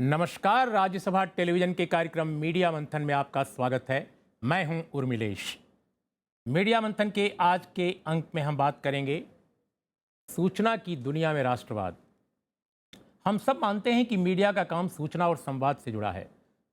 नमस्कार। राज्यसभा टेलीविजन के कार्यक्रम मीडिया मंथन में आपका स्वागत है। मैं हूं उर्मिलेश। मीडिया मंथन के आज के अंक में हम बात करेंगे सूचना की दुनिया में राष्ट्रवाद। हम सब मानते हैं कि मीडिया का काम सूचना और संवाद से जुड़ा है।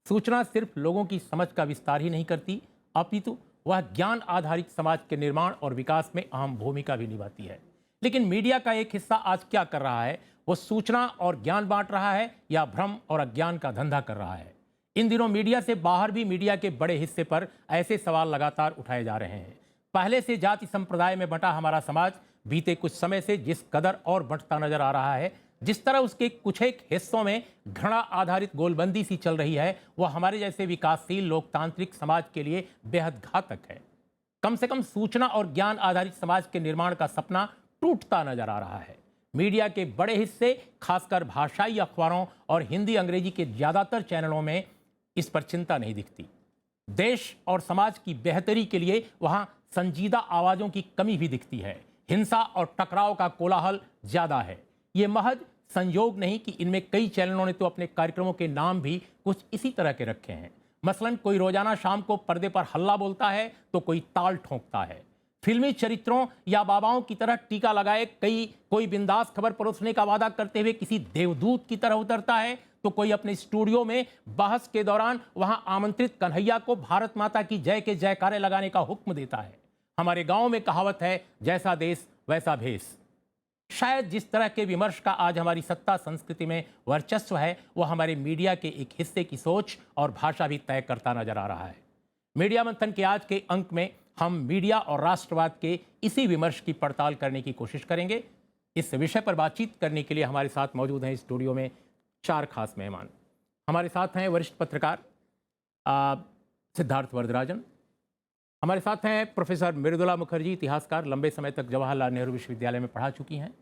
सूचना सिर्फ लोगों की समझ का विस्तार ही नहीं करती, अपितु वह ज्ञान आधारित समाज के निर्माण और विकास में अहम भूमिका भी निभाती है। लेकिन मीडिया का एक हिस्सा आज क्या कर रहा है? वो सूचना और ज्ञान बांट रहा है या भ्रम और अज्ञान का धंधा कर रहा है? इन दिनों मीडिया से बाहर भी मीडिया के बड़े हिस्से पर ऐसे सवाल लगातार उठाए जा रहे हैं। पहले से जाति संप्रदाय में बंटा हमारा समाज बीते कुछ समय से जिस कदर और बंटता नजर आ रहा है, जिस तरह उसके कुछ एक हिस्सों में घृणा आधारित गोलबंदी सी चल रही है, वह हमारे जैसे विकासशील लोकतांत्रिक समाज के लिए बेहद घातक है। कम से कम सूचना और ज्ञान आधारित समाज के निर्माण का सपना टूटता नजर आ रहा है। मीडिया के बड़े हिस्से, खासकर भाषाई अखबारों और हिंदी अंग्रेजी के ज्यादातर चैनलों में इस पर चिंता नहीं दिखती। देश और समाज की बेहतरी के लिए वहां संजीदा आवाजों की कमी भी दिखती है। हिंसा और टकराव का कोलाहल ज्यादा है। ये महज संयोग नहीं कि इनमें कई चैनलों ने तो अपने कार्यक्रमों के नाम भी कुछ इसी तरह के रखे हैं। मसलन कोई रोजाना शाम को पर्दे पर हल्ला बोलता है तो कोई ताल ठोंकता है। फिल्मी चरित्रों या बाबाओं की तरह टीका लगाए कोई बिंदास खबर परोसने का वादा करते हुए किसी देवदूत की तरह उतरता है, तो कोई अपने स्टूडियो में बहस के दौरान वहां आमंत्रित कन्हैया को भारत माता की जय के जयकारे लगाने का हुक्म देता है। हमारे गांव में कहावत है, जैसा देश वैसा भेष। शायद जिस तरह के विमर्श का आज हमारी सत्ता संस्कृति में वर्चस्व है, वह हमारे मीडिया के एक हिस्से की सोच और भाषा भी तय करता नजर आ रहा है। मीडिया मंथन के आज के अंक में हम मीडिया और राष्ट्रवाद के इसी विमर्श की पड़ताल करने की कोशिश करेंगे। इस विषय पर बातचीत करने के लिए हमारे साथ मौजूद हैं स्टूडियो में चार खास मेहमान। हमारे साथ हैं वरिष्ठ पत्रकार सिद्धार्थ वरदराजन। हमारे साथ हैं प्रोफेसर मृदुला मुखर्जी, इतिहासकार, लंबे समय तक जवाहरलाल नेहरू विश्वविद्यालय में पढ़ा चुकी हैं।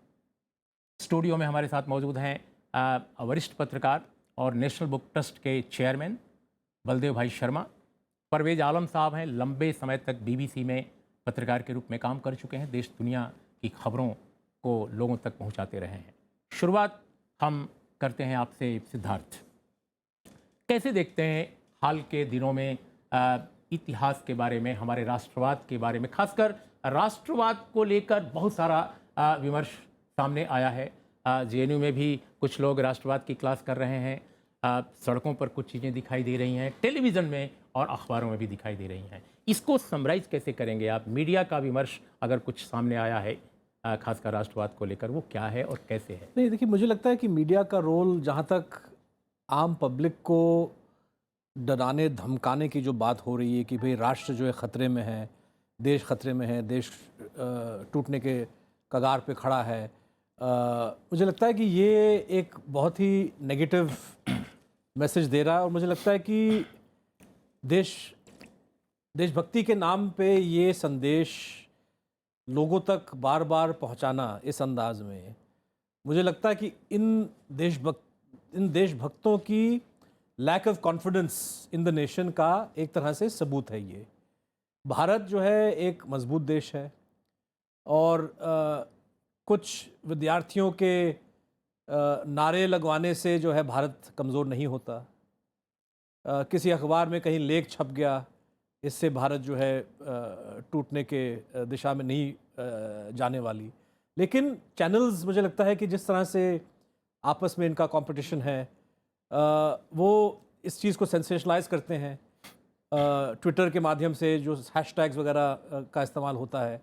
स्टूडियो में हमारे साथ मौजूद हैं वरिष्ठ पत्रकार और नेशनल बुक ट्रस्ट के चेयरमैन बलदेव भाई शर्मा। परवेज आलम साहब हैं, लंबे समय तक बीबीसी में पत्रकार के रूप में काम कर चुके हैं, देश दुनिया की खबरों को लोगों तक पहुंचाते रहे हैं। शुरुआत हम करते हैं आपसे सिद्धार्थ। कैसे देखते हैं हाल के दिनों में इतिहास के बारे में, हमारे राष्ट्रवाद के बारे में, खासकर राष्ट्रवाद को लेकर बहुत सारा विमर्श सामने आया है। जेएनयू में भी कुछ लोग राष्ट्रवाद की क्लास कर रहे हैं। सड़कों पर कुछ चीज़ें दिखाई दे रही हैं, टेलीविज़न में और अखबारों में भी दिखाई दे रही हैं। इसको समराइज कैसे करेंगे आप? मीडिया का विमर्श अगर कुछ सामने आया है खासकर राष्ट्रवाद को लेकर, वो क्या है और कैसे है? नहीं, देखिए, मुझे लगता है कि मीडिया का रोल, जहाँ तक आम पब्लिक को डराने धमकाने की जो बात हो रही है कि भाई राष्ट्र जो है ख़तरे में है, देश ख़तरे में है, देश टूटने के कगार पे खड़ा है, मुझे लगता है कि ये एक बहुत ही नेगेटिव मैसेज दे रहा है। और मुझे लगता है कि देशभक्ति के नाम पे ये संदेश लोगों तक बार बार पहुंचाना इस अंदाज में, मुझे लगता है कि इन देशभक्तों की lack of confidence in the nation का एक तरह से सबूत है। ये भारत जो है एक मजबूत देश है और कुछ विद्यार्थियों के नारे लगवाने से जो है भारत कमज़ोर नहीं होता। किसी अखबार में कहीं लेख छप गया, इससे भारत जो है टूटने के दिशा में नहीं जाने वाली। लेकिन चैनल्स, मुझे लगता है कि जिस तरह से आपस में इनका कंपटीशन है, वो इस चीज़ को सेंसेशनलाइज करते हैं। ट्विटर के माध्यम से जो हैशटैग्स वगैरह का इस्तेमाल होता है,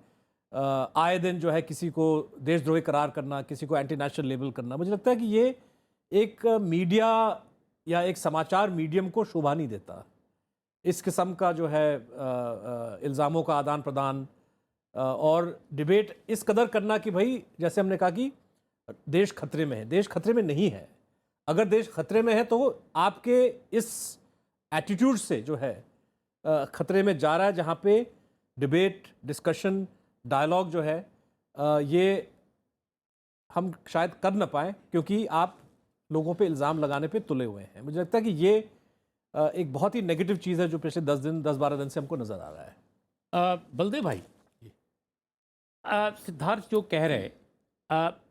आए दिन जो है किसी को देशद्रोही करार करना, किसी को एंटी नेशनल लेबल करना, मुझे लगता है कि ये एक मीडिया या एक समाचार मीडियम को शोभा नहीं देता। इस किस्म का जो है इल्ज़ामों का आदान प्रदान और डिबेट इस कदर करना कि भाई, जैसे हमने कहा कि देश खतरे में है, देश खतरे में नहीं है। अगर देश खतरे में है तो आपके इस एटीट्यूड से जो है खतरे में जा रहा है, जहाँ पे डिबेट, डिस्कशन, डायलॉग जो है ये हम शायद कर न पाए, क्योंकि आप लोगों पे इल्ज़ाम लगाने पे तुले हुए हैं। मुझे लगता है कि ये एक बहुत ही नेगेटिव चीज़ है जो पिछले 10-12 दिन से हमको नज़र आ रहा है। बलदेव भाई, सिद्धार्थ जो कह रहे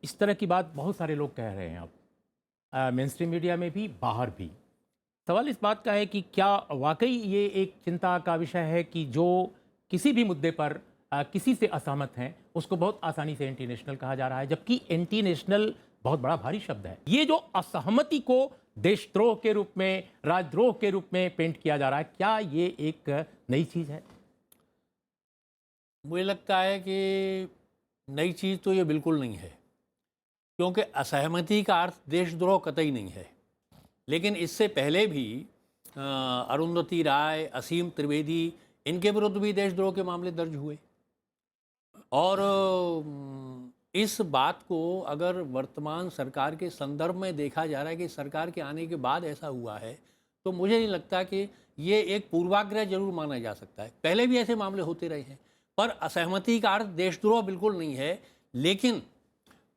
इस तरह की बात बहुत सारे लोग कह रहे हैं। अब मेन स्ट्रीम मीडिया में भी, बाहर भी। सवाल इस बात का है कि क्या वाकई ये एक चिंता का विषय है कि जो किसी भी मुद्दे पर किसी से असहमत हैं उसको बहुत आसानी से एंटी नेशनल कहा जा रहा है, जबकि एंटी नेशनल बहुत बड़ा भारी शब्द है। ये जो असहमति को देशद्रोह के रूप में, राजद्रोह के रूप में पेंट किया जा रहा है, क्या ये एक नई चीज़ है? मुझे लगता है कि नई चीज़ तो ये बिल्कुल नहीं है, क्योंकि असहमति का अर्थ देशद्रोह कतई नहीं है। लेकिन इससे पहले भी अरुंधति राय, असीम त्रिवेदी, इनके विरुद्ध भी देशद्रोह के मामले दर्ज हुए। और इस बात को अगर वर्तमान सरकार के संदर्भ में देखा जा रहा है कि सरकार के आने के बाद ऐसा हुआ है, तो मुझे नहीं लगता कि ये एक पूर्वाग्रह जरूर माना जा सकता है। पहले भी ऐसे मामले होते रहे हैं, पर असहमति का अर्थ देशद्रोह बिल्कुल नहीं है। लेकिन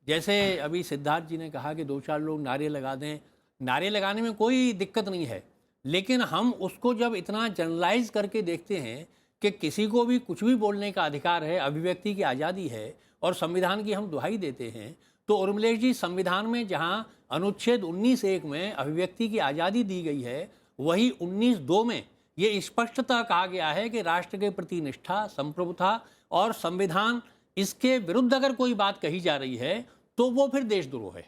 जैसे अभी सिद्धार्थ जी ने कहा कि 2-4 लोग नारे लगा दें, नारे लगाने में कोई दिक्कत नहीं है, लेकिन हम उसको जब इतना जनरलाइज करके देखते हैं कि किसी को भी कुछ भी बोलने का अधिकार है, अभिव्यक्ति की आज़ादी है और संविधान की हम दुहाई देते हैं, तो उर्मिलेश जी, संविधान में जहां अनुच्छेद 19(1) में अभिव्यक्ति की आज़ादी दी गई है, वही 19(2) में ये स्पष्टतः कहा गया है कि राष्ट्र के प्रति निष्ठा, संप्रभुता और संविधान, इसके विरुद्ध अगर कोई बात कही जा रही है तो वो फिर देशद्रोह है।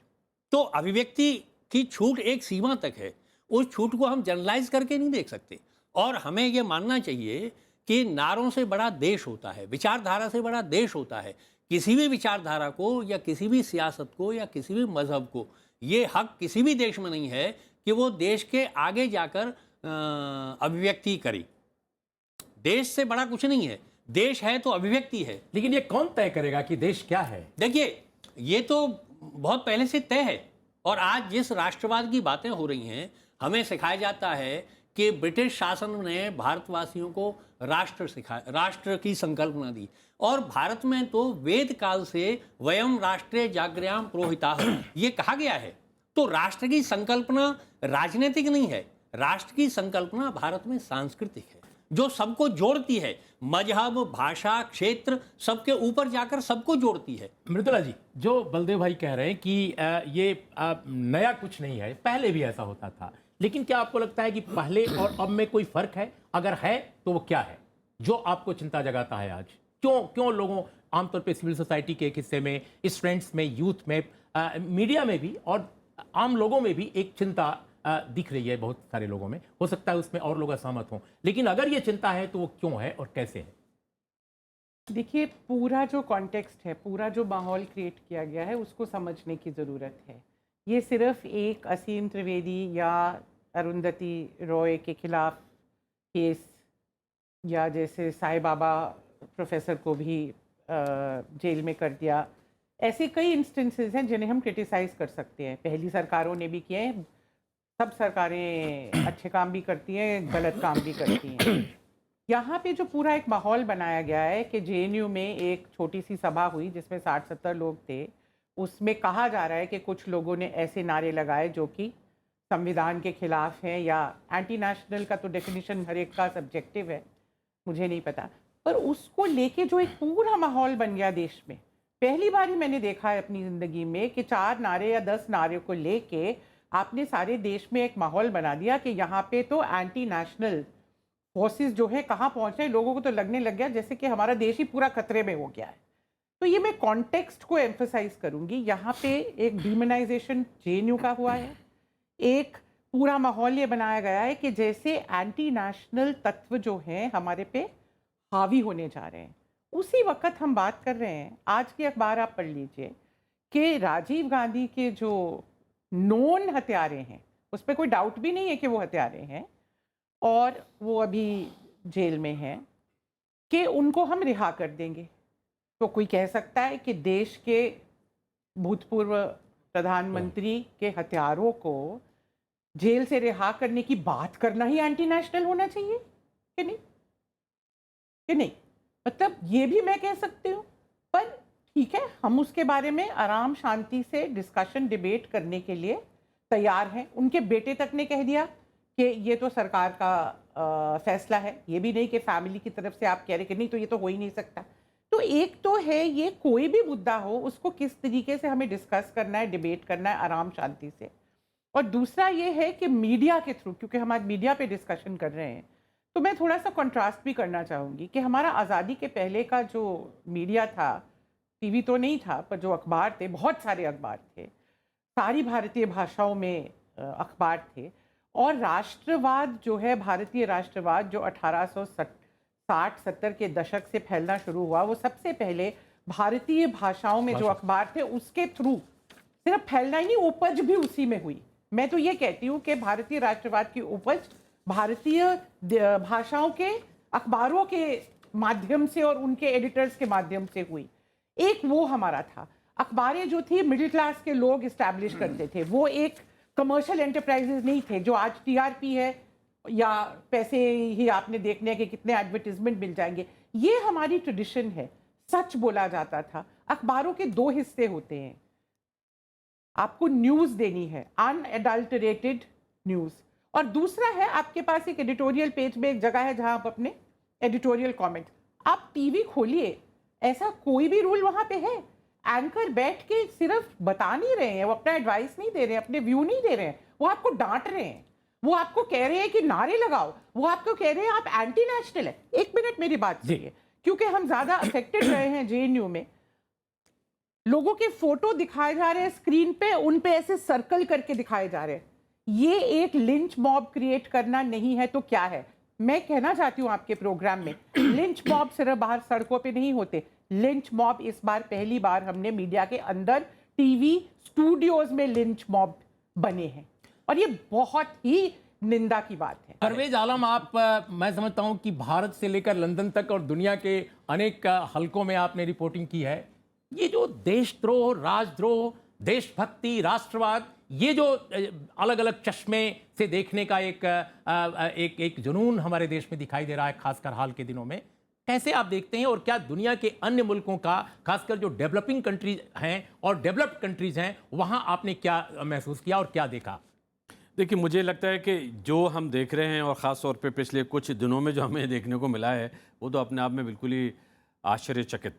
तो अभिव्यक्ति की छूट एक सीमा तक है, उस छूट को हम जनरलाइज करके नहीं देख सकते। और हमें ये मानना चाहिए कि नारों से बड़ा देश होता है, विचारधारा से बड़ा देश होता है। किसी भी विचारधारा को या किसी भी सियासत को या किसी भी मजहब को ये हक किसी भी देश में नहीं है कि वो देश के आगे जाकर अभिव्यक्ति करे। देश से बड़ा कुछ नहीं है, देश है तो अभिव्यक्ति है। लेकिन ये कौन तय करेगा कि देश क्या है? देखिए, ये तो बहुत पहले से तय है। और आज जिस राष्ट्रवाद की बातें हो रही हैं, हमें सिखाया जाता है कि ब्रिटिश शासन ने भारतवासियों को राष्ट्र सिखाया, राष्ट्र की संकल्पना दी। और भारत में तो वेद काल से वयम राष्ट्रे जागृयाम पुरोहिताः ये कहा गया है। तो राष्ट्र की संकल्पना राजनीतिक नहीं है, राष्ट्र की संकल्पना भारत में सांस्कृतिक है, जो सबको जोड़ती है। मजहब, भाषा, क्षेत्र, सबके ऊपर जाकर सबको जोड़ती है। मृदुला जी, जो बलदेव भाई कह रहे हैं कि ये नया कुछ नहीं है, पहले भी ऐसा होता था, लेकिन क्या आपको लगता है कि पहले और अब में कोई फर्क है? अगर है तो वो क्या है जो आपको चिंता जगाता है आज? क्यों लोगों, आमतौर पे सिविल सोसाइटी के एक हिस्से में, स्टूडेंट्स में, यूथ में, मीडिया में भी और आम लोगों में भी एक चिंता दिख रही है? बहुत सारे लोगों में, हो सकता है उसमें और लोग असहमत हों, लेकिन अगर ये चिंता है तो वो क्यों है और कैसे है? देखिए, पूरा जो कॉन्टेक्स्ट है, पूरा जो माहौल क्रिएट किया गया है, उसको समझने की ज़रूरत है। ये सिर्फ एक असीम त्रिवेदी या अरुंधति रॉय के खिलाफ केस, या जैसे साईं बाबा प्रोफेसर को भी जेल में कर दिया, ऐसे कई इंस्टेंसेस हैं जिन्हें हम क्रिटिसाइज़ कर सकते हैं। पहली सरकारों ने भी किए हैं, सब सरकारें अच्छे काम भी करती हैं, गलत काम भी करती हैं। यहाँ पे जो पूरा एक माहौल बनाया गया है कि जेएनयू में एक छोटी सी सभा हुई जिसमें 60-70 लोग थे, उसमें कहा जा रहा है कि कुछ लोगों ने ऐसे नारे लगाए जो कि संविधान के खिलाफ हैं, या एंटी नेशनल का तो डेफिनेशन हर एक का सब्जेक्टिव है, मुझे नहीं पता, पर उसको लेके जो एक पूरा माहौल बन गया देश में, पहली बार ही मैंने देखा है अपनी ज़िंदगी में कि 4 नारे या 10 नारे को लेके आपने सारे देश में एक माहौल बना दिया कि यहाँ पे तो एंटी नेशनल फोर्सेस जो है कहाँ पहुँच रहे हैं। लोगों को तो लगने लग गया जैसे कि हमारा देश ही पूरा खतरे में हो गया है। तो ये मैं कॉन्टेक्स्ट को एम्फसाइज करूँगी। यहाँ पे एक डिमोनाइजेशन जेएनयू का हुआ है, एक पूरा माहौल ये बनाया गया है कि जैसे एंटी नेशनल तत्व जो हैं हमारे पे हावी होने जा रहे हैं। उसी वक्त हम बात कर रहे हैं, आज के अखबार आप पढ़ लीजिए कि राजीव गांधी के जो नोन हत्यारे हैं, उस पर कोई डाउट भी नहीं है कि वो हत्यारे हैं और वो अभी जेल में हैं, कि उनको हम रिहा कर देंगे। तो कोई कह सकता है कि देश के भूतपूर्व प्रधानमंत्री के हत्यारों को जेल से रिहा करने की बात करना ही एंटी नेशनल होना चाहिए कि नहीं? कि नहीं? मतलब ये भी मैं कह सकती हूँ, पर ठीक है, हम उसके बारे में आराम शांति से डिस्कशन डिबेट करने के लिए तैयार हैं। उनके बेटे तक ने कह दिया कि ये तो सरकार का फैसला है, ये भी नहीं कि फैमिली की तरफ से आप कह रहे कि नहीं तो ये तो हो ही नहीं सकता। तो एक तो है ये, कोई भी मुद्दा हो उसको किस तरीके से हमें डिस्कस करना है, डिबेट करना है आराम शांति से। और दूसरा ये है कि मीडिया के थ्रू, क्योंकि हम आज मीडिया पे डिस्कशन कर रहे हैं, तो मैं थोड़ा सा कंट्रास्ट भी करना चाहूँगी कि हमारा आज़ादी के पहले का जो मीडिया था, टीवी तो नहीं था पर जो अखबार थे, बहुत सारे अखबार थे, सारी भारतीय भाषाओं में अखबार थे, और राष्ट्रवाद जो है, भारतीय राष्ट्रवाद जो 1860-70 के दशक से फैलना शुरू हुआ, वो सबसे पहले भारतीय भाषाओं में जो अखबार थे उसके थ्रू सिर्फ फैलना ही नहीं, उपज भी उसी में हुई। मैं तो ये कहती हूँ कि भारतीय राष्ट्रवाद की उपज भारतीय भाषाओं के अखबारों के माध्यम से और उनके एडिटर्स के माध्यम से हुई। एक वो हमारा था, अखबारें जो थी मिडिल क्लास के लोग इस्टेब्लिश करते थे, वो एक कमर्शियल एंटरप्राइजेज नहीं थे जो आज टीआरपी है या पैसे ही आपने देखने के कितने एडवर्टीजमेंट मिल जाएंगे। ये हमारी ट्रेडिशन है। सच बोला जाता था। अखबारों के दो हिस्से होते हैं, आपको न्यूज़ देनी है, अनएडल्टरेटेड न्यूज़, और दूसरा है आपके पास एक एडिटोरियल पेज में एक जगह है जहां आप अपने एडिटोरियल कमेंट। आप टीवी खोलिए, ऐसा कोई भी रूल वहां पे है? एंकर बैठ के सिर्फ बता नहीं रहे हैं, वो अपना एडवाइस नहीं दे रहे हैं, अपने व्यू नहीं दे रहे हैं, वो आपको डांट रहे हैं, वो आपको कह रहे हैं कि नारे लगाओ, वो आपको कह रहे हैं आप एंटी नेशनल है। एक मिनट मेरी बात सुनिए, क्योंकि हम ज्यादा अफेक्टेड रहे हैं जेएनयू में, लोगों के फोटो दिखाए जा रहे हैं स्क्रीन पे, उन पे ऐसे सर्कल करके दिखाए जा रहे हैं। ये एक लिंच मॉब क्रिएट करना नहीं है तो क्या है? मैं कहना चाहती हूँ आपके प्रोग्राम में, लिंच मॉब सिर्फ बाहर सड़कों पे नहीं होते। लिंच मॉब इस बार पहली बार हमने मीडिया के अंदर टीवी स्टूडियोज में लिंच मॉब बने हैं, और ये बहुत ही निंदा की बात है। परवेज आलम, आप मैं समझता हूं कि भारत से लेकर लंदन तक और दुनिया के अनेक हलकों में आपने रिपोर्टिंग की है। ये जो देशद्रोह, राजद्रोह, देशभक्ति, राष्ट्रवाद, ये जो अलग अलग चश्मे से देखने का एक जुनून हमारे देश में दिखाई दे रहा है, खासकर हाल के दिनों में, कैसे आप देखते हैं? और क्या दुनिया के अन्य मुल्कों का, खासकर जो डेवलपिंग कंट्रीज हैं और डेवलप्ड कंट्रीज हैं, वहां आपने क्या महसूस किया और क्या देखा? देखिए, मुझे लगता है कि जो हम देख रहे हैं और ख़ास तौर पे पिछले कुछ दिनों में जो हमें देखने को मिला है, वो तो अपने आप में बिल्कुल ही आश्चर्यचकित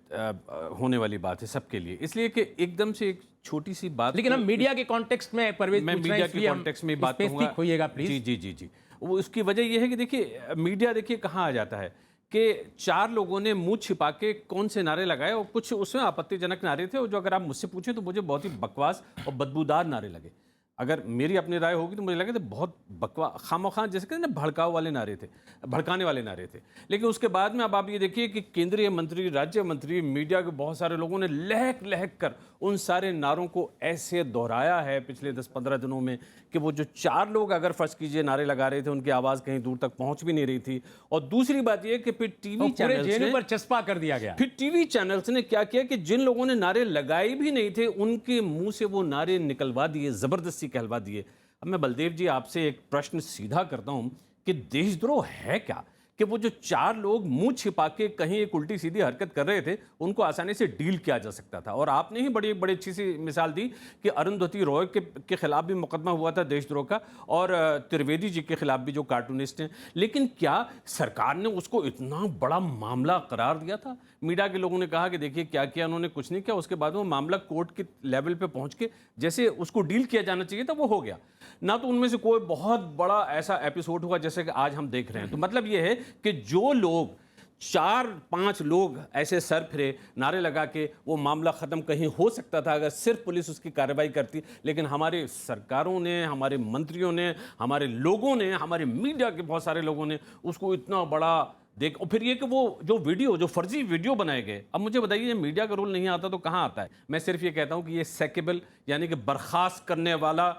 होने वाली बात है सबके लिए। इसलिए कि एकदम से एक छोटी सी बात, लेकिन हम मीडिया के कॉन्टेक्स्ट में, परवेज, मैं मीडिया के कॉन्टेक्स्ट में बात करूँगा, होइएगा प्लीज। जी जी जी जी। वो उसकी वजह यह है कि देखिए, मीडिया देखिए कहाँ आ जाता है कि चार लोगों ने मुंह छिपा के कौन से नारे लगाए, और कुछ उसमें आपत्तिजनक नारे थे, और जो अगर आप मुझसे पूछें तो मुझे बहुत ही बकवास और बदबूदार नारे लगे। अगर मेरी अपनी राय होगी तो मुझे लगे तो बहुत बकवास, खामोखा, जैसे कहते हैं ना, भड़काव वाले नारे थे, भड़काने वाले नारे थे। लेकिन उसके बाद में अब आप ये देखिए कि केंद्रीय मंत्री, राज्य मंत्री, मीडिया के बहुत सारे लोगों ने लहक लहक कर उन सारे नारों को ऐसे दोहराया है पिछले 10-15 दिनों में कि वो जो चार लोग अगर फर्ज कीजिए नारे लगा रहे थे, उनकी आवाज़ कहीं दूर तक पहुंच भी नहीं रही थी। और दूसरी बात ये कि फिर टीवी चैनल पर चस्पा कर दिया गया। फिर टीवी चैनल्स ने क्या किया कि जिन लोगों ने नारे लगाए भी नहीं थे, उनके मुंह से वो नारे निकलवा दिए, जबरदस्ती कहलवा दिए। अब मैं बलदेव जी आपसे एक प्रश्न सीधा करता हूं कि देशद्रोह है क्या? कि वो जो चार लोग मुंह छिपा के कहीं एक उल्टी सीधी हरकत कर रहे थे, उनको आसानी से डील किया जा सकता था। और आपने ही बड़ी बड़ी अच्छी सी मिसाल दी कि अरुंधति रॉय के खिलाफ भी मुकदमा हुआ था देशद्रोह का, और त्रिवेदी जी के खिलाफ भी, जो कार्टूनिस्ट हैं। लेकिन क्या सरकार ने उसको इतना बड़ा मामला करार दिया था? मीडिया के लोगों ने कहा कि देखिए क्या किया उन्होंने, कुछ नहीं किया। उसके बाद वो मामला कोर्ट के लेवल पे पहुंच के जैसे उसको डील किया जाना चाहिए था, वो हो गया ना। तो उनमें से कोई बहुत बड़ा ऐसा एपिसोड हुआ जैसे कि आज हम देख रहे हैं। तो मतलब ये है कि जो लोग 4-5 लोग ऐसे सर फिरे नारे लगा के, वो मामला ख़त्म कहीं हो सकता था अगर सिर्फ पुलिस उसकी कार्रवाई करती। लेकिन हमारे सरकारों ने, हमारे मंत्रियों ने, हमारे लोगों ने, हमारे मीडिया के बहुत सारे लोगों ने उसको इतना बड़ा देख, और फिर ये कि वो जो फर्जी वीडियो बनाए गए। अब मुझे बताइए, मीडिया का रोल नहीं आता तो कहाँ आता है? मैं सिर्फ ये कहता हूँ कि ये सेकेबल, यानी कि बर्खास्त करने वाला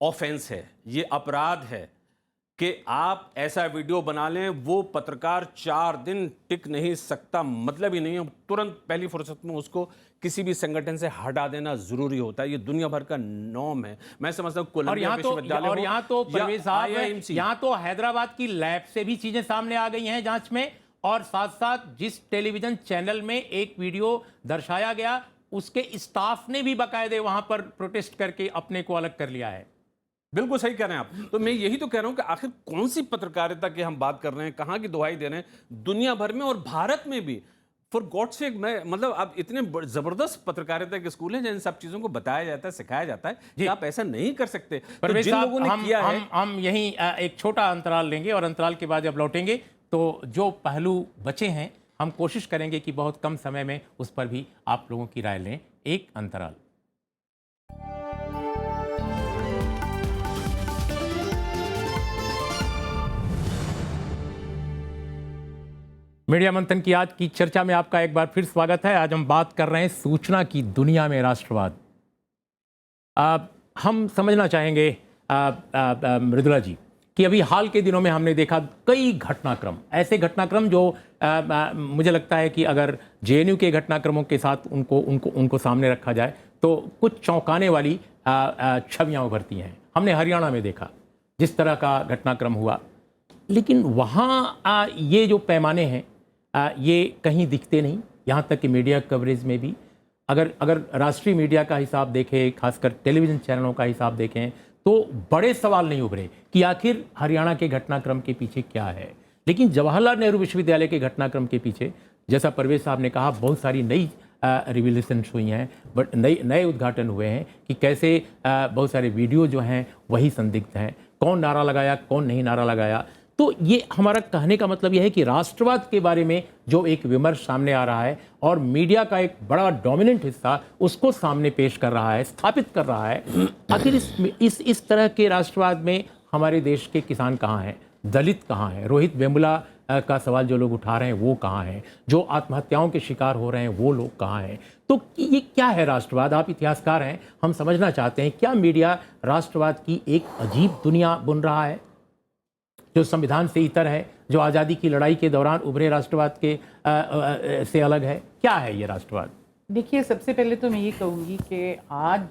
ऑफेंस है, ये अपराध है कि आप ऐसा वीडियो बना लें, वो पत्रकार 4 दिन टिक नहीं सकता, मतलब ही नहीं है। तुरंत पहली फुर्सत में उसको किसी भी संगठन से हटा देना जरूरी होता है। ये दुनिया भर का नॉर्म है। मैं समझता हूँ कोलंबिया विश्वविद्यालय, और यहाँ तो परवेज साहब, यहाँ तो हैदराबाद की लैब से भी चीजें सामने आ गई हैं जांच में, और साथ साथ जिस टेलीविजन चैनल में एक वीडियो दर्शाया गया, उसके स्टाफ ने भी बाकायदे वहां पर प्रोटेस्ट करके अपने को अलग कर लिया है। बिल्कुल सही कह रहे हैं आप। तो मैं यही तो कह रहा हूं कि आखिर कौन सी पत्रकारिता की हम बात कर रहे हैं, कहां की दुहाई दे रहे हैं? दुनिया भर में और भारत में भी फॉर गॉड सेक, मैं मतलब आप इतने जबरदस्त पत्रकारिता के स्कूल हैं जहाँ इन सब चीजों को बताया जाता है, सिखाया जाता है कि आप ऐसा नहीं कर सकते। तो परवेज जिन साहब, लोगों ने किया है, हम यहीं एक छोटा अंतराल लेंगे और अंतराल के बाद जब लौटेंगे तो जो पहलू बचे हैं हम कोशिश करेंगे कि बहुत कम समय में उस पर भी आप लोगों की राय लें। एक अंतराल। मीडिया मंथन की आज की चर्चा में आपका एक बार फिर स्वागत है। आज हम बात कर रहे हैं सूचना की दुनिया में राष्ट्रवाद। हम समझना चाहेंगे मृदुला जी कि अभी हाल के दिनों में हमने देखा कई घटनाक्रम, ऐसे घटनाक्रम जो मुझे लगता है कि अगर जेएनयू के घटनाक्रमों के साथ उनको सामने रखा जाए तो कुछ चौंकाने वाली छवियां उभरती हैं। हमने हरियाणा में देखा जिस तरह का घटनाक्रम हुआ, लेकिन वहाँ ये जो पैमाने हैं ये कहीं दिखते नहीं। यहाँ तक कि मीडिया कवरेज में भी अगर राष्ट्रीय मीडिया का हिसाब देखें, खासकर टेलीविज़न चैनलों का हिसाब देखें, तो बड़े सवाल नहीं उभरे कि आखिर हरियाणा के घटनाक्रम के पीछे क्या है। लेकिन जवाहरलाल नेहरू विश्वविद्यालय के घटनाक्रम के पीछे, जैसा परवेज साहब ने कहा, बहुत सारी नई रिविलेशंस हुई हैं, बट नए उद्घाटन हुए हैं कि कैसे बहुत सारे वीडियो जो हैं वही संदिग्ध हैं, कौन नारा लगाया कौन नहीं नारा लगाया। तो ये हमारा कहने का मतलब यह है कि राष्ट्रवाद के बारे में जो एक विमर्श सामने आ रहा है और मीडिया का एक बड़ा डोमिनेंट हिस्सा उसको सामने पेश कर रहा है, स्थापित कर रहा है, आखिर इस तरह के राष्ट्रवाद में हमारे देश के किसान कहाँ हैं, दलित कहाँ हैं, रोहित वेमुला का सवाल जो लोग उठा रहे हैं वो कहाँ हैं, जो आत्महत्याओं के शिकार हो रहे हैं वो लोग कहाँ हैं। तो ये क्या है राष्ट्रवाद? आप इतिहासकार हैं, हम समझना चाहते हैं, क्या मीडिया राष्ट्रवाद की एक अजीब दुनिया बुन रहा है जो संविधान से इतर है, जो आज़ादी की लड़ाई के दौरान उभरे राष्ट्रवाद के से अलग है? क्या है ये राष्ट्रवाद? देखिए, सबसे पहले तो मैं ये कहूँगी कि आज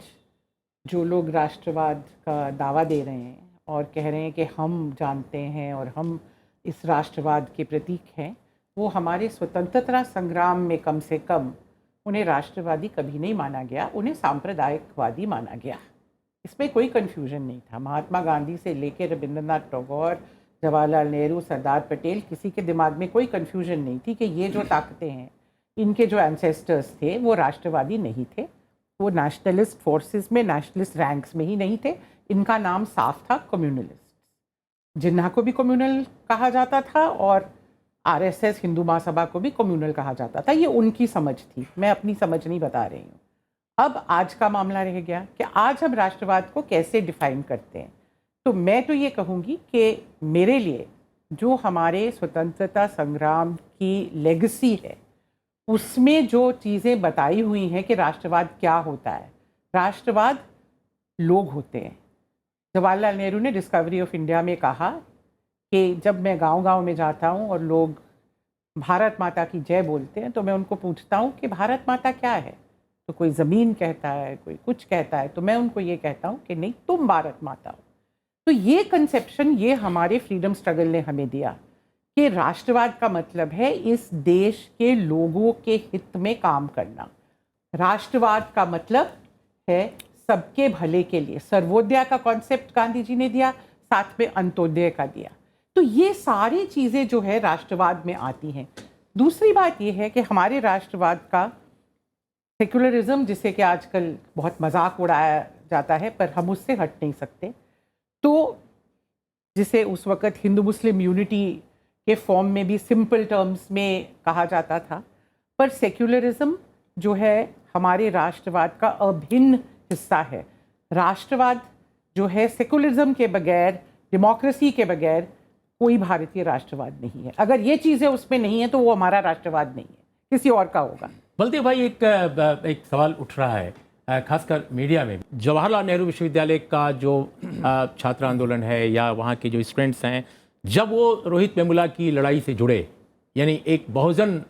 जो लोग राष्ट्रवाद का दावा दे रहे हैं और कह रहे हैं कि हम जानते हैं और हम इस राष्ट्रवाद के प्रतीक हैं, वो हमारे स्वतंत्रता संग्राम में कम से कम उन्हें राष्ट्रवादी कभी नहीं माना गया, उन्हें सांप्रदायिकवादी माना गया। इसमें कोई कन्फ्यूजन नहीं था। महात्मा गांधी से लेकर रविंद्रनाथ टैगोर, जवाहरलाल नेहरू, सरदार पटेल, किसी के दिमाग में कोई कन्फ्यूजन नहीं थी कि ये जो ताकतें हैं, इनके जो एंसेस्टर्स थे वो राष्ट्रवादी नहीं थे, वो नेशनलिस्ट फोर्सेस में, नेशनलिस्ट रैंक्स में ही नहीं थे। इनका नाम साफ था, कम्युनलिस्ट। जिन्ना को भी कम्युनल कहा जाता था और आरएसएस, हिंदू महासभा को भी कम्युनल कहा जाता था। ये उनकी समझ थी, मैं अपनी समझ नहीं बता रही हूँ। अब आज का मामला रह गया कि आज हम राष्ट्रवाद को कैसे डिफाइन करते हैं। तो मैं तो ये कहूँगी कि मेरे लिए जो हमारे स्वतंत्रता संग्राम की लेगेसी है, उसमें जो चीज़ें बताई हुई हैं कि राष्ट्रवाद क्या होता है। राष्ट्रवाद लोग होते हैं। जवाहरलाल नेहरू ने डिस्कवरी ऑफ इंडिया में कहा कि जब मैं गांव-गांव में जाता हूं और लोग भारत माता की जय बोलते हैं तो मैं उनको पूछता हूं कि भारत माता क्या है। तो कोई ज़मीन कहता है, कोई कुछ कहता है, तो मैं उनको ये कहता हूँ कि नहीं, तुम भारत माता हो। तो ये कंसेप्शन, ये हमारे फ्रीडम स्ट्रगल ने हमें दिया कि राष्ट्रवाद का मतलब है इस देश के लोगों के हित में काम करना। राष्ट्रवाद का मतलब है सबके भले के लिए। सर्वोदय का कॉन्सेप्ट गांधी जी ने दिया, साथ में अंत्योदय का दिया। तो ये सारी चीज़ें जो है राष्ट्रवाद में आती हैं। दूसरी बात ये है कि हमारे राष्ट्रवाद का सेक्युलरिज्म, जिसे कि आजकल बहुत मजाक उड़ाया जाता है, पर हम उससे हट नहीं सकते। तो जिसे उस वक़्त हिंदू मुस्लिम यूनिटी के फॉर्म में भी सिंपल टर्म्स में कहा जाता था, पर सेक्युलरिज्म जो है हमारे राष्ट्रवाद का अभिन्न हिस्सा है। राष्ट्रवाद जो है सेक्युलरिज्म के बगैर, डेमोक्रेसी के बगैर कोई भारतीय राष्ट्रवाद नहीं है। अगर ये चीज़ें उसमें नहीं है तो वो हमारा राष्ट्रवाद नहीं है, किसी और का होगा। बलदेव भाई, एक सवाल उठ रहा है खासकर मीडिया में। जवाहरलाल नेहरू विश्वविद्यालय का जो छात्र आंदोलन है या वहाँ के जो स्टूडेंट्स हैं, जब वो रोहित वेमुला की लड़ाई से जुड़े, यानी एक बहुजन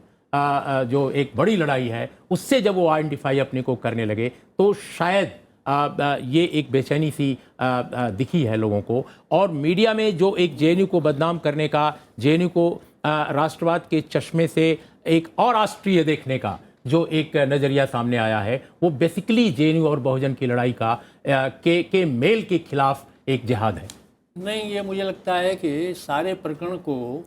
जो एक बड़ी लड़ाई है उससे जब वो आइडेंटिफाई अपने को करने लगे, तो शायद ये एक बेचैनी सी दिखी है लोगों को। और मीडिया में जो एक जेएनयू को बदनाम करने का, जेएनयू को राष्ट्रवाद के चश्मे से एक और राष्ट्रीय देखने का जो एक नज़रिया सामने आया है, वो बेसिकली जेएनयू और बहुजन की लड़ाई का के मेल के खिलाफ एक जिहाद है। नहीं, ये मुझे लगता है कि सारे प्रकरण को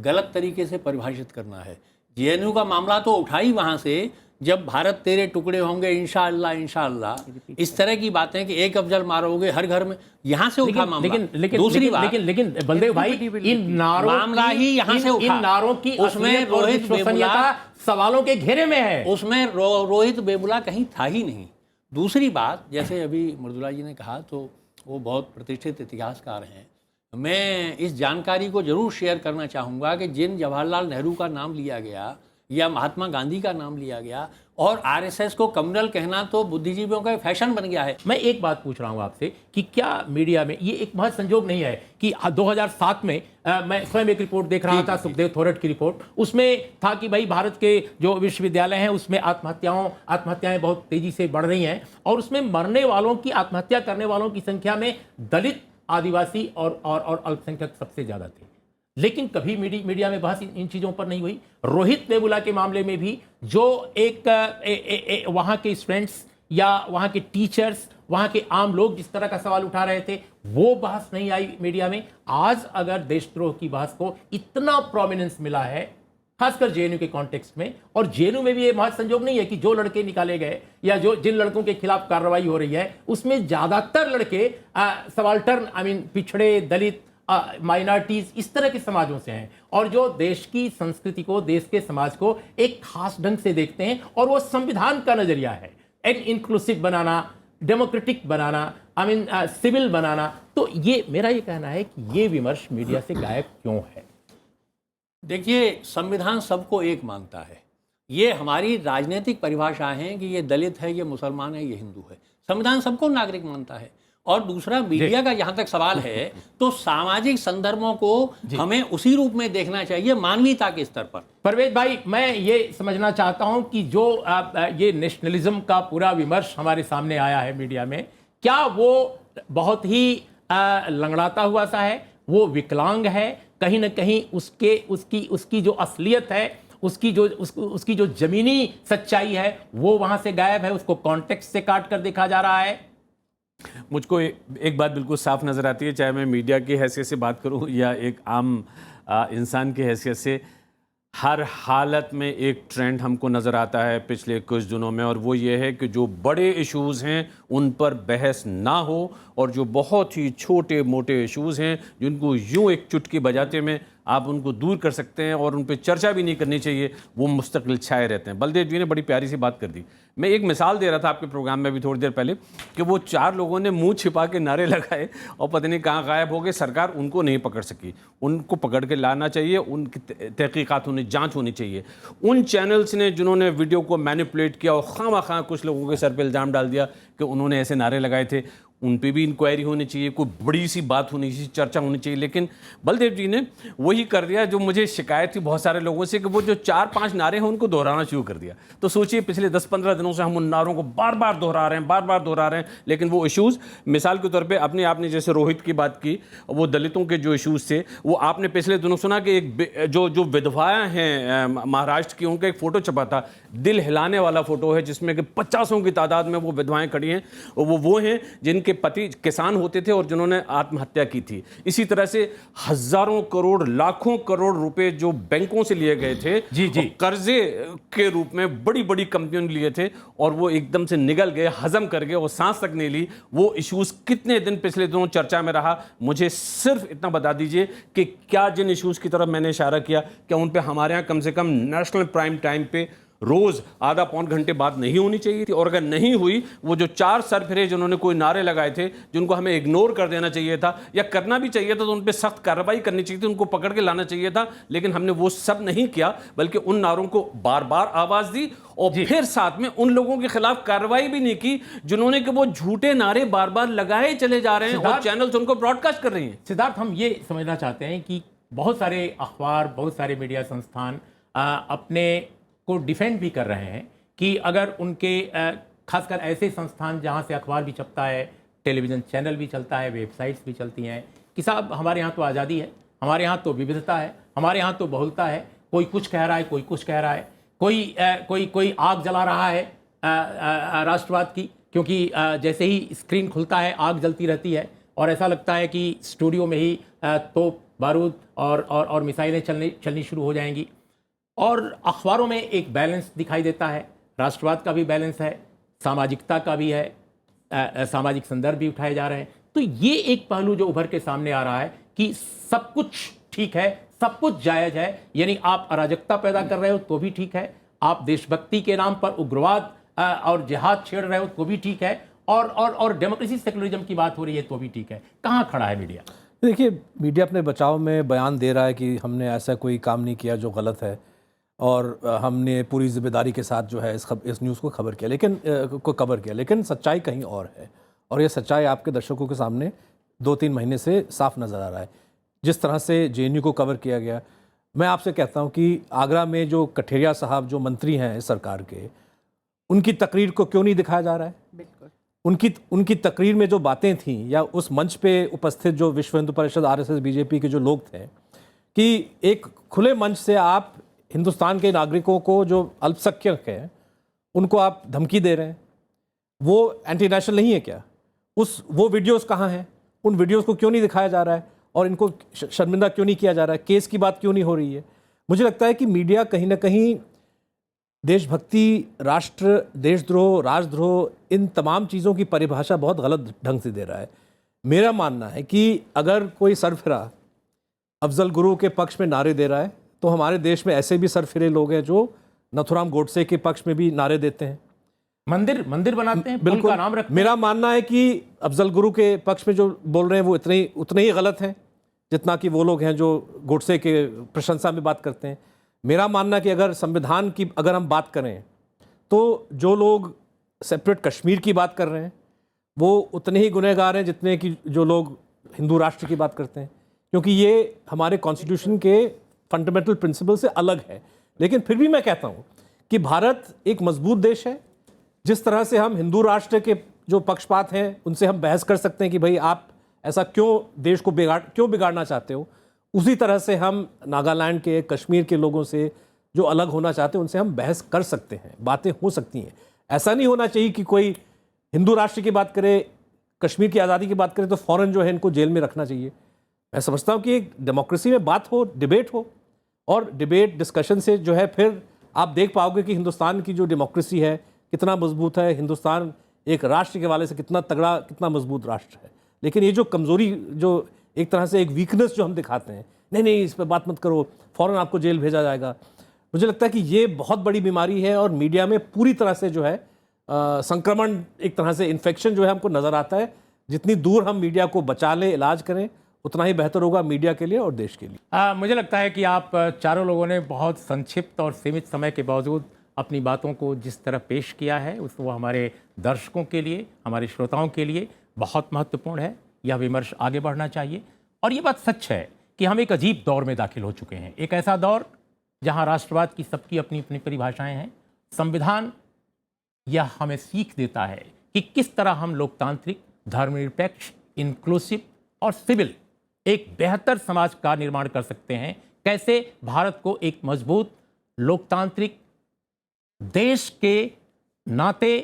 गलत तरीके से परिभाषित करना है। जेएनयू का मामला तो उठा ही वहाँ से जब भारत तेरे टुकड़े होंगे इंशाअल्लाह इंशाअल्लाह, इस तरह की बातें कि एक अफजल मारोगे हर घर में, यहाँ से उठा मामला। दूसरी बात, लेकिन बलदेव भाई, इन नारों मामला ही यहाँ से उठा। इन नारों की उसमें असलियत और रोहित विश्वसनीयता सवालों के घेरे में है। उसमें रोहित बेबुला कहीं था ही नहीं। दूसरी बात, जैसे अभी मृदुला जी ने कहा, तो वो बहुत प्रतिष्ठित इतिहासकार हैं, मैं इस जानकारी को जरूर शेयर करना चाहूँगा कि जिन जवाहरलाल नेहरू का नाम लिया गया या महात्मा गांधी का नाम लिया गया और आरएसएस को कम्युनल कहना तो बुद्धिजीवियों का फैशन बन गया है। मैं एक बात पूछ रहा हूं आपसे कि क्या मीडिया में ये एक बहुत संजोग नहीं है कि 2007 में मैं स्वयं एक रिपोर्ट देख रहा था, सुखदेव थोरट की रिपोर्ट, उसमें था कि भाई भारत के जो विश्वविद्यालय हैं उसमें आत्महत्याएं बहुत तेजी से बढ़ रही हैं और उसमें मरने वालों की, आत्महत्या करने वालों की संख्या में दलित, आदिवासी और अल्पसंख्यक सबसे ज्यादा थे। लेकिन कभी मीडिया में बहस इन चीजों पर नहीं हुई। रोहित वेमुला के मामले में भी जो वहां के स्टूडेंट्स या वहां के टीचर्स, वहां के आम लोग जिस तरह का सवाल उठा रहे थे, वो बहस नहीं आई मीडिया में। आज अगर देशद्रोह की बहस को इतना प्रोमिनेंस मिला है, खासकर जेएनयू के कॉन्टेक्स्ट में, और जेएनयू में भी ये महज संजोग नहीं है कि जो लड़के निकाले गए या जिन लड़कों के खिलाफ कार्रवाई हो रही है उसमें ज्यादातर लड़के सबाल्टर्न, पिछड़े, दलित, माइनॉरिटीज, इस तरह के समाजों से हैं और जो देश की संस्कृति को, देश के समाज को एक खास ढंग से देखते हैं और वो संविधान का नजरिया है, इंक्लूसिव बनाना, डेमोक्रेटिक बनाना, सिविल बनाना। तो ये मेरा ये कहना है कि ये विमर्श मीडिया से गायब क्यों है? देखिए, संविधान सबको एक मानता है। ये हमारी राजनीतिक परिभाषा है कि ये दलित है, ये मुसलमान है, ये हिंदू है। संविधान सबको नागरिक मानता है। और दूसरा, मीडिया का जहाँ तक सवाल है, तो सामाजिक संदर्भों को हमें उसी रूप में देखना चाहिए, मानवीयता के स्तर पर। परवेज भाई, मैं ये समझना चाहता हूं कि जो ये नेशनलिज्म का पूरा विमर्श हमारे सामने आया है मीडिया में, क्या वो बहुत ही लंगड़ाता हुआ सा है, वो विकलांग है, कहीं ना कहीं उसकी जो असलियत है, उसकी जो जमीनी सच्चाई है वो वहां से गायब है, उसको कॉन्टेक्स्ट से काट कर देखा जा रहा है? मुझको एक बात बिल्कुल साफ नज़र आती है, चाहे मैं मीडिया की हैसियत से बात करूं या एक आम इंसान की हैसियत से, हर हालत में एक ट्रेंड हमको नज़र आता है पिछले कुछ दिनों में, और वो ये है कि जो बड़े इश्यूज़ हैं उन पर बहस ना हो और जो बहुत ही छोटे मोटे इश्यूज़ हैं जिनको यूँ एक चुटकी बजाते में आप उनको दूर कर सकते हैं और उन पर चर्चा भी नहीं करनी चाहिए, वो मुस्तकिल छाए रहते हैं। बलदेव जी ने बड़ी प्यारी सी बात कर दी। मैं एक मिसाल दे रहा था आपके प्रोग्राम में भी थोड़ी देर पहले कि वो 4 लोगों ने मुंह छिपा के नारे लगाए और पता नहीं कहाँ गायब हो गए, सरकार उनको नहीं पकड़ सकी। उनको पकड़ के लाना चाहिए, उनकी तहकीकात होनी, जाँच होनी चाहिए। उन चैनल्स ने जिन्होंने वीडियो को मैनिपुलेट किया और खामा कुछ लोगों के सर पर इल्ज़ाम डाल दिया कि उन्होंने ऐसे नारे लगाए थे, उन पे भी इंक्वायरी होनी चाहिए, कोई बड़ी सी बात होनी चाहिए, चर्चा होनी चाहिए। लेकिन बलदेव जी ने वही कर दिया जो मुझे शिकायत थी बहुत सारे लोगों से कि वो जो 4-5 नारे हैं उनको दोहराना शुरू कर दिया। तो सोचिए, पिछले 10-15 दिनों से हम उन नारों को बार बार दोहरा रहे हैं, लेकिन वो इश्यूज़, मिसाल के तौर पर आपने जैसे रोहित की बात की, वो दलितों के जो इश्यूज़ थे, वो आपने पिछले दिनों सुना कि एक जो विधवाएँ हैं महाराष्ट्र की, उनका एक फ़ोटो छपा था, दिल हिलाने वाला फ़ोटो है जिसमें कि 50 की तादाद में वो विधवाएँ खड़ी हैं। वो हैं जिनके पति किसान होते थे और जिन्होंने आत्महत्या की थी। इसी तरह से हजारों करोड़, लाखों करोड़ रुपए जो बैंकों से लिए गए थे, जी कर्जे के रूप में बड़ी बड़ी कंपनियों ने लिए थे और वो एकदम से निगल गए, हजम कर गए और सांस तक नहीं ली। वो इश्यूज कितने दिन पिछले दिनों चर्चा में रहा? मुझे सिर्फ इतना बता दीजिए कि क्या जिन इश्यूज की तरफ मैंने इशारा किया, क्या उन पे हमारे यहाँ कम से कम नेशनल प्राइम टाइम पे रोज आधा पौन घंटे बाद नहीं होनी चाहिए थी? और अगर नहीं हुई, वो जो 4 सरफिरे जिन्होंने कोई नारे लगाए थे जिनको हमें इग्नोर कर देना चाहिए था या करना भी चाहिए था तो उन पे सख्त कार्रवाई करनी चाहिए थी, उनको पकड़ के लाना चाहिए था, लेकिन हमने वो सब नहीं किया, बल्कि उन नारों को बार बार आवाज दी और फिर साथ में उन लोगों के खिलाफ कार्रवाई भी नहीं की जिन्होंने कि वो झूठे नारे बार बार लगाए चले जा रहे हैं और चैनल्स उनको ब्रॉडकास्ट कर रही हैं। सिद्धार्थ, हम ये समझना चाहते हैं कि बहुत सारे अखबार, बहुत सारे मीडिया संस्थान अपने को डिफेंड भी कर रहे हैं कि अगर उनके, खासकर ऐसे संस्थान जहां से अखबार भी छपता है, टेलीविज़न चैनल भी चलता है, वेबसाइट्स भी चलती हैं, कि साहब हमारे यहाँ तो आज़ादी है, हमारे यहाँ तो विविधता है, हमारे यहाँ तो बहुलता है, कोई कुछ कह रहा है, कोई कुछ कह रहा है, कोई आग जला रहा है राष्ट्रवाद की, क्योंकि जैसे ही स्क्रीन खुलता है आग जलती रहती है और ऐसा लगता है कि स्टूडियो में ही तोप, बारूद और मिसाइलें चलनी शुरू हो जाएंगी। और अखबारों में एक बैलेंस दिखाई देता है, राष्ट्रवाद का भी बैलेंस है, सामाजिकता का भी है, सामाजिक संदर्भ भी उठाए जा रहे हैं। तो ये एक पहलू जो उभर के सामने आ रहा है कि सब कुछ ठीक है, सब कुछ जायज़ है, यानी आप अराजकता पैदा कर रहे हो तो भी ठीक है, आप देशभक्ति के नाम पर उग्रवाद और जिहाद छेड़ रहे हो तो भी ठीक है, और डेमोक्रेसी सेकुलरिज्म की बात हो रही है तो भी ठीक है। कहाँ खड़ा है मीडिया? देखिए, मीडिया अपने बचाव में बयान दे रहा है कि हमने ऐसा कोई काम नहीं किया जो गलत है, और हमने पूरी जिम्मेदारी के साथ जो है इस न्यूज़ को कवर किया, लेकिन सच्चाई कहीं और है। और ये सच्चाई आपके दर्शकों के सामने 2-3 महीने से साफ नज़र आ रहा है। जिस तरह से जेएनयू को कवर किया गया, मैं आपसे कहता हूँ कि आगरा में जो कठेरिया साहब जो मंत्री हैं इस सरकार के, उनकी तकरीर को क्यों नहीं दिखाया जा रहा है? बिल्कुल। उनकी तकरीर में जो बातें थीं, या उस मंच पे उपस्थित जो विश्व हिंदू परिषद, आरएसएस, बीजेपी के जो लोग थे, कि एक खुले मंच से आप हिंदुस्तान के नागरिकों को जो अल्पसंख्यक हैं उनको आप धमकी दे रहे हैं, वो एंटी नेशनल नहीं है क्या? वो वीडियोस कहाँ हैं? उन वीडियोस को क्यों नहीं दिखाया जा रहा है और इनको शर्मिंदा क्यों नहीं किया जा रहा है? केस की बात क्यों नहीं हो रही है? मुझे लगता है कि मीडिया कहीं ना कहीं देशभक्ति, राष्ट्र, देशद्रोह, राजद्रोह, इन तमाम चीज़ों की परिभाषा बहुत गलत ढंग से दे रहा है। मेरा मानना है कि अगर कोई सरफिरा अफजल गुरु के पक्ष में नारे दे रहा है, तो हमारे देश में ऐसे भी सरफिरे लोग हैं जो नथुराम गोडसे के पक्ष में भी नारे देते हैं, मंदिर बनाते हैं, पुल बिल्कुल का नाम रखते हैं। मेरा मानना है कि अफजल गुरु के पक्ष में जो बोल रहे हैं वो उतने ही गलत हैं जितना कि वो लोग हैं जो गोडसे के प्रशंसा में बात करते हैं। मेरा मानना है कि अगर संविधान की अगर हम बात करें, तो जो लोग सेपरेट कश्मीर की बात कर रहे हैं वो उतने ही गुनहगार हैं जितने कि जो लोग हिंदू राष्ट्र की बात करते हैं, क्योंकि ये हमारे कॉन्स्टिट्यूशन के फंडामेंटल प्रिंसिपल से अलग है। लेकिन फिर भी मैं कहता हूँ कि भारत एक मजबूत देश है। जिस तरह से हम हिंदू राष्ट्र के जो पक्षपात हैं उनसे हम बहस कर सकते हैं कि भाई आप ऐसा क्यों देश को बिगाड़ना चाहते हो, उसी तरह से हम नागालैंड के, कश्मीर के लोगों से जो अलग होना चाहते हैं उनसे हम बहस कर सकते हैं, बातें हो सकती हैं। ऐसा नहीं होना चाहिए कि कोई हिंदू राष्ट्र की बात करे, कश्मीर की आज़ादी की बात करे तो फ़ौरन जो है इनको जेल में रखना चाहिए। मैं समझता हूँ कि एक डेमोक्रेसी में बात हो, डिबेट हो, और डिबेट डिस्कशन से जो है फिर आप देख पाओगे कि हिंदुस्तान की जो डेमोक्रेसी है कितना मजबूत है, हिंदुस्तान एक राष्ट्र के वाले से कितना तगड़ा, कितना मजबूत राष्ट्र है। लेकिन ये जो कमज़ोरी, जो एक तरह से एक वीकनेस जो हम दिखाते हैं, नहीं इस पर बात मत करो, फ़ौरन आपको जेल भेजा जाएगा, मुझे लगता है कि ये बहुत बड़ी बीमारी है। और मीडिया में पूरी तरह से जो है संक्रमण, एक तरह से इन्फेक्शन जो है हमको नज़र आता है। जितनी दूर हम मीडिया को बचा लें, इलाज करें, उतना ही बेहतर होगा मीडिया के लिए और देश के लिए। मुझे लगता है कि आप चारों लोगों ने बहुत संक्षिप्त और सीमित समय के बावजूद अपनी बातों को जिस तरह पेश किया है वो हमारे दर्शकों के लिए, हमारे श्रोताओं के लिए बहुत महत्वपूर्ण है। यह विमर्श आगे बढ़ना चाहिए। और ये बात सच है कि हम एक अजीब दौर में दाखिल हो चुके हैं, एक ऐसा दौर जहां राष्ट्रवाद की सबकी अपनी अपनी परिभाषाएं हैं। संविधान यह हमें सीख देता है कि किस तरह हम लोकतांत्रिक, धर्मनिरपेक्ष, इंक्लूसिव और सिविल एक बेहतर समाज का निर्माण कर सकते हैं, कैसे भारत को एक मजबूत लोकतांत्रिक देश के नाते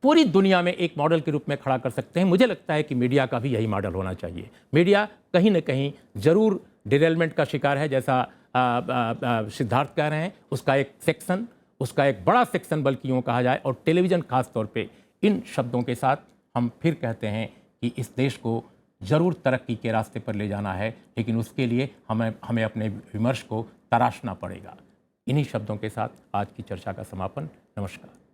पूरी दुनिया में एक मॉडल के रूप में खड़ा कर सकते हैं। मुझे लगता है कि मीडिया का भी यही मॉडल होना चाहिए। मीडिया कहीं ना कहीं जरूर डिरेलमेंट का शिकार है, जैसा सिद्धार्थ कह रहे हैं, उसका एक सेक्शन, उसका एक बड़ा सेक्शन बल्कि यूँ कहा जाए, और टेलीविज़न खास तौर पे इन शब्दों के साथ हम फिर कहते हैं कि इस देश को ज़रूर तरक्की के रास्ते पर ले जाना है, लेकिन उसके लिए हमें अपने विमर्श को तराशना पड़ेगा। इन्हीं शब्दों के साथ आज की चर्चा का समापन। नमस्कार।